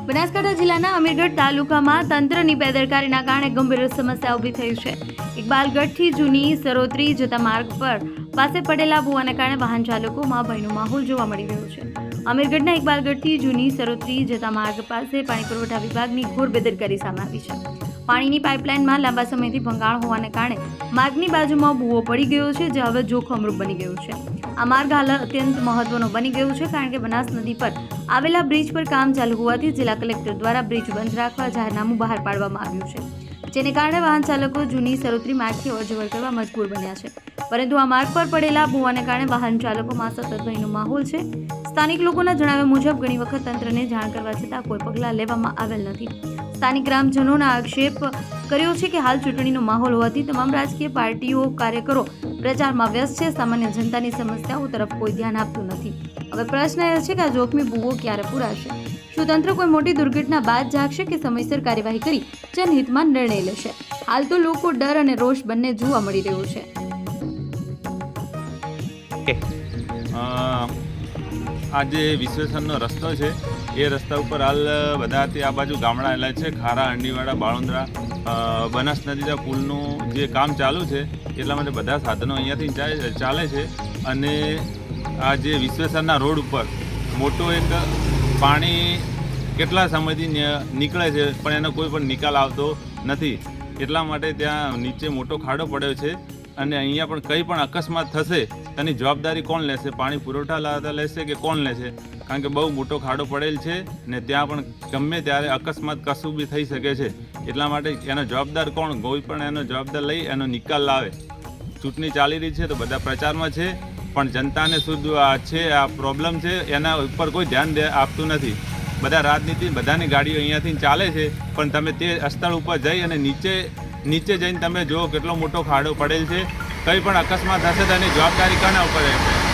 બનાસકાંઠા જિલ્લાના અમીરગઢ તાલુકામાં તંત્રની બેદરકારીના કારણે ગંભીર સમસ્યા ઊભી થઈ છે. ઇકબાલગઢથી જૂની સરોત્રી જતા માર્ગ પર પાસે પડેલા ભૂવાને કારણે વાહન ચાલકોમાં ભયનો માહોલ જોવા મળી રહ્યો છે. અમીરગઢના ઇકબાલગઢથી જૂની સરોત્રી જતા માર્ગ પાસે પાણી પુરવઠા વિભાગની ઘોર બેદરકારી સામે આવી છે. પાણીની પાઇપલાઇનમાં લાંબા સમયથી ભંગાણ હોવાને કારણે માર્ગની બાજુમાં ભૂવો પડી ગયો છે, જે હવે જોખમરૂપ બની ગયો છે. આ માર્ગ હાલ અત્યંત મહત્વનો બની ગયો છે, કારણ કે બનાસ નદી પર આવેલા બ્રિજ પર કામ ચાલુ હોવાથી જિલ્લા કલેક્ટર દ્વારા બ્રિજ બંધ રાખવા જાહેરનામું બહાર પાડવામાં આવ્યું છે, જેને કારણે વાહન ચાલકો જૂની સરોત્રી માર્ગથી અવરજવર કરવા મજબૂર બન્યા છે. પરંતુ આ માર્ગ પર પડેલા ભૂવાને કારણે વાહન ચાલકોમાં સતત ભયનો માહોલ છે. સ્થાનિક લોકોના જણાવ્યા મુજબ ઘણી વખત તંત્રને જાણ કરવા છતાં કોઈ પગલાં લેવામાં આવેલ નથી. સ્થાનિક ગ્રામજનોના આક્ષેપ કર્યો છે કે હાલ ચૂંટણીનો માહોલ હોવાથી તમામ રાજકીય પાર્ટીઓ કાર્યકરો પ્રચારમાં વ્યસ્ત છે. સામાન્ય જનતાની સમસ્યાઓ તરફ કોઈ ધ્યાન આપતું નથી. હવે પ્રશ્ન એ છે કે આ જોખમી ભૂવો ક્યારે પૂરાશે? શું તંત્ર કોઈ મોટી દુર્ઘટના બાદ જાગશે કે સમયસર કાર્યવાહી કરી જનહિતમાં નિર્ણય લેશે? હાલ તો લોકો ડર અને રોષ બંને જોવા મળી રહ્યો છે. આ જે વિશ્વેશ્વરનો રસ્તો છે એ રસ્તા ઉપર હાલ બધાથી આ બાજુ ગામડા આવેલા છે. ખારા, અંડીવાડા, બાળુંદ્રા, બનાસ નદીના પુલનું જે કામ ચાલુ છે એટલા માટે બધા સાધનો અહીંયાથી ચાલે છે. અને આ જે વિશ્વેશ્વરના રોડ ઉપર મોટું એક પાણી કેટલા સમયથી નીકળે છે, પણ એનો કોઈ પણ નિકાલ આવતો નથી. એટલા માટે ત્યાં નીચે મોટો ખાડો પડ્યો છે. અને અહીંયા પણ કંઈ પણ અકસ્માત થશે તેની જવાબદારી કોણ લેશે? પાણી પુરવઠા લાવતા લેશે કે કોણ લેશે? કારણ કે બહુ મોટો ખાડો પડેલ છે ને ત્યાં પણ ગમે ત્યારે અકસ્માત કશું બી થઈ શકે છે. એટલા માટે એનો જવાબદાર કોણ? કોઈ પણ એનો જવાબદાર લઈ એનો નિકાલ લાવે. ચૂંટણી ચાલી રહી છે તો બધા પ્રચારમાં છે, પણ જનતાને શુદ્ધ છે આ પ્રોબ્લેમ છે એના ઉપર કોઈ ધ્યાન આપતું નથી. બધા રાજનીતિ બધાની ગાડીઓ અહીંયાથી ચાલે છે, પણ તમે તે સ્થળ ઉપર જઈ અને નીચે જઈને તમે જુઓ કેટલો મોટો ખાડો પડેલ છે. કંઈ પણ અકસ્માત થશે તો એની જવાબદારી કોના ઉપર રહેશે?